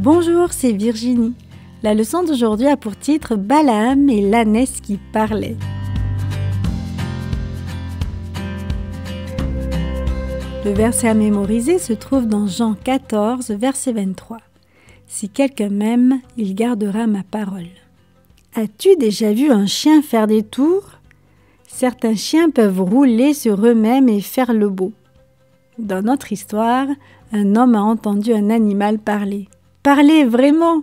Bonjour, c'est Virginie. La leçon d'aujourd'hui a pour titre Balaam et l'ânesse qui parlait. Le verset à mémoriser se trouve dans Jean 14, verset 23. Si quelqu'un m'aime, il gardera ma parole. As-tu déjà vu un chien faire des tours? Certains chiens peuvent rouler sur eux-mêmes et faire le beau. Dans notre histoire, un homme a entendu un animal parler. Parler vraiment!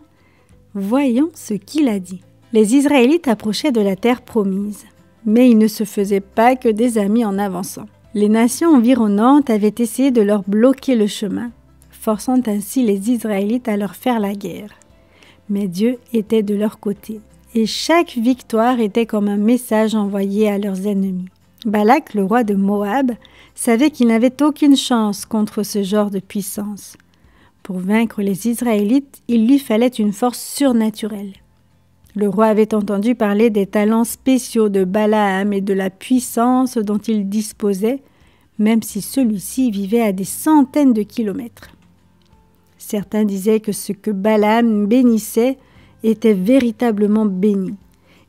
Voyons ce qu'il a dit. Les Israélites approchaient de la terre promise, mais ils ne se faisaient pas que des amis en avançant. Les nations environnantes avaient essayé de leur bloquer le chemin, forçant ainsi les Israélites à leur faire la guerre. Mais Dieu était de leur côté, et chaque victoire était comme un message envoyé à leurs ennemis. Balak, le roi de Moab, savait qu'il n'avait aucune chance contre ce genre de puissance. Pour vaincre les Israélites, il lui fallait une force surnaturelle. Le roi avait entendu parler des talents spéciaux de Balaam et de la puissance dont il disposait, même si celui-ci vivait à des centaines de kilomètres. Certains disaient que ce que Balaam bénissait était véritablement béni,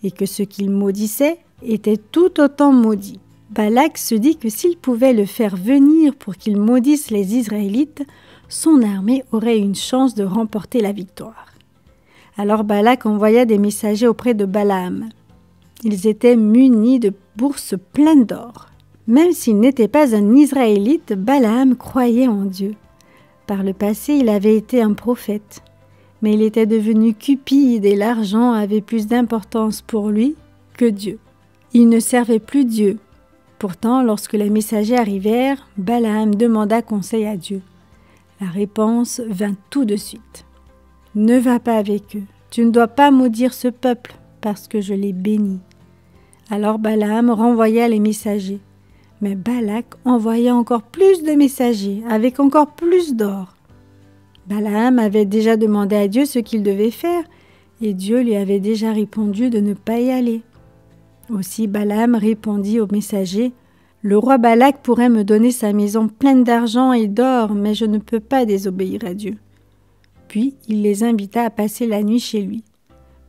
et que ce qu'il maudissait était tout autant maudit. Balak se dit que s'il pouvait le faire venir pour qu'il maudisse les Israélites, son armée aurait une chance de remporter la victoire. Alors Balak envoya des messagers auprès de Balaam. Ils étaient munis de bourses pleines d'or. Même s'il n'était pas un Israélite, Balaam croyait en Dieu. Par le passé, il avait été un prophète. Mais il était devenu cupide et l'argent avait plus d'importance pour lui que Dieu. Il ne servait plus Dieu. Pourtant, lorsque les messagers arrivèrent, Balaam demanda conseil à Dieu. La réponse vint tout de suite. « Ne va pas avec eux. Tu ne dois pas maudire ce peuple parce que je l'ai béni. » Alors Balaam renvoya les messagers. Mais Balak envoya encore plus de messagers avec encore plus d'or. Balaam avait déjà demandé à Dieu ce qu'il devait faire et Dieu lui avait déjà répondu de ne pas y aller. Aussi Balaam répondit aux messagers: « Le roi Balak pourrait me donner sa maison pleine d'argent et d'or, mais je ne peux pas désobéir à Dieu. » Puis il les invita à passer la nuit chez lui.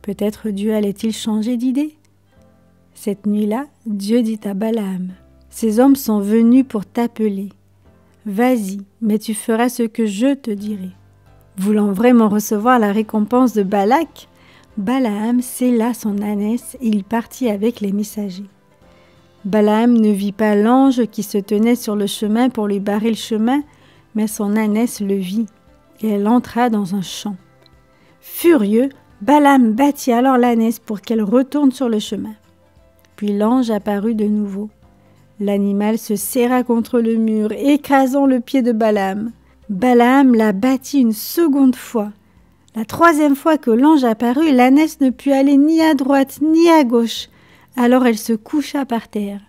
Peut-être Dieu allait-il changer d'idée? Cette nuit-là, Dieu dit à Balaam: « Ces hommes sont venus pour t'appeler. Vas-y, mais tu feras ce que je te dirai. » Voulant vraiment recevoir la récompense de Balak, Balaam sella son ânesse et il partit avec les messagers. Balaam ne vit pas l'ange qui se tenait sur le chemin pour lui barrer le chemin, mais son ânesse le vit, et elle entra dans un champ. Furieux, Balaam battit alors l'ânesse pour qu'elle retourne sur le chemin. Puis l'ange apparut de nouveau. L'animal se serra contre le mur, écrasant le pied de Balaam. Balaam la battit une seconde fois. La troisième fois que l'ange apparut, l'ânesse ne put aller ni à droite ni à gauche. Alors elle se coucha par terre.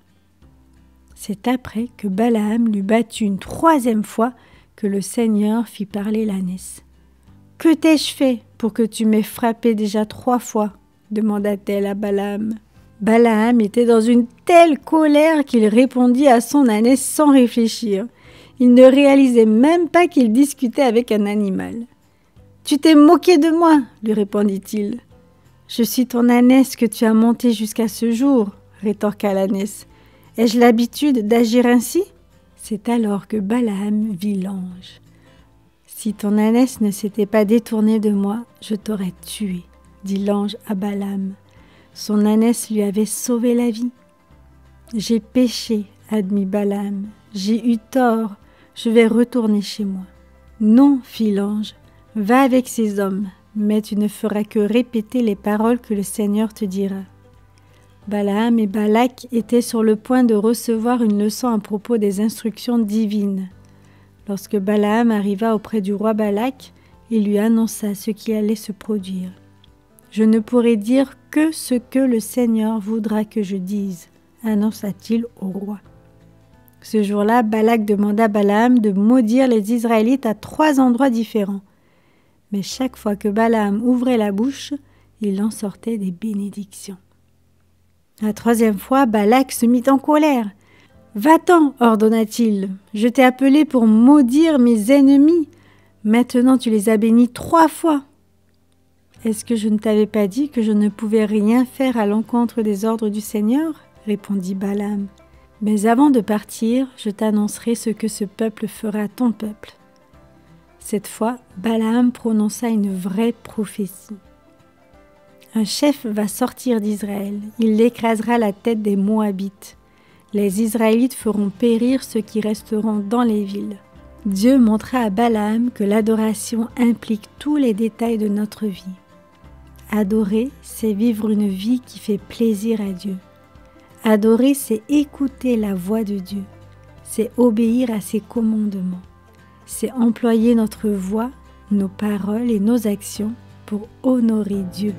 C'est après que Balaam l'eut battue une troisième fois que le Seigneur fit parler l'ânesse. « Que t'ai-je fait pour que tu m'aies frappé déjà 3 fois ?» demanda-t-elle à Balaam. Balaam était dans une telle colère qu'il répondit à son ânesse sans réfléchir. Il ne réalisait même pas qu'il discutait avec un animal. « Tu t'es moqué de moi » lui répondit-il. « Je suis ton ânesse que tu as montée jusqu'à ce jour » rétorqua l'ânesse. « Ai-je l'habitude d'agir ainsi ?» C'est alors que Balaam vit l'ange. « Si ton ânesse ne s'était pas détournée de moi, je t'aurais tué » dit l'ange à Balaam. Son ânesse lui avait sauvé la vie. « J'ai péché » admit Balaam. « J'ai eu tort, je vais retourner chez moi. »« Non » fit l'ange, « va avec ces hommes. » Mais tu ne feras que répéter les paroles que le Seigneur te dira. Balaam et Balak étaient sur le point de recevoir une leçon à propos des instructions divines. Lorsque Balaam arriva auprès du roi Balak, il lui annonça ce qui allait se produire. « Je ne pourrai dire que ce que le Seigneur voudra que je dise, » annonça-t-il au roi. Ce jour-là, Balak demanda à Balaam de maudire les Israélites à 3 endroits différents. Mais chaque fois que Balaam ouvrait la bouche, il en sortait des bénédictions. La 3e fois, Balak se mit en colère. « Va-t'en, ordonna-t-il, je t'ai appelé pour maudire mes ennemis. Maintenant tu les as bénis 3 fois. Est-ce que je ne t'avais pas dit que je ne pouvais rien faire à l'encontre des ordres du Seigneur? Répondit Balaam. Mais avant de partir, je t'annoncerai ce que ce peuple fera à ton peuple. Cette fois, Balaam prononça une vraie prophétie. Un chef va sortir d'Israël, il écrasera la tête des Moabites. Les Israélites feront périr ceux qui resteront dans les villes. Dieu montra à Balaam que l'adoration implique tous les détails de notre vie. Adorer, c'est vivre une vie qui fait plaisir à Dieu. Adorer, c'est écouter la voix de Dieu. C'est obéir à ses commandements. C'est employer notre voix, nos paroles et nos actions pour honorer Dieu.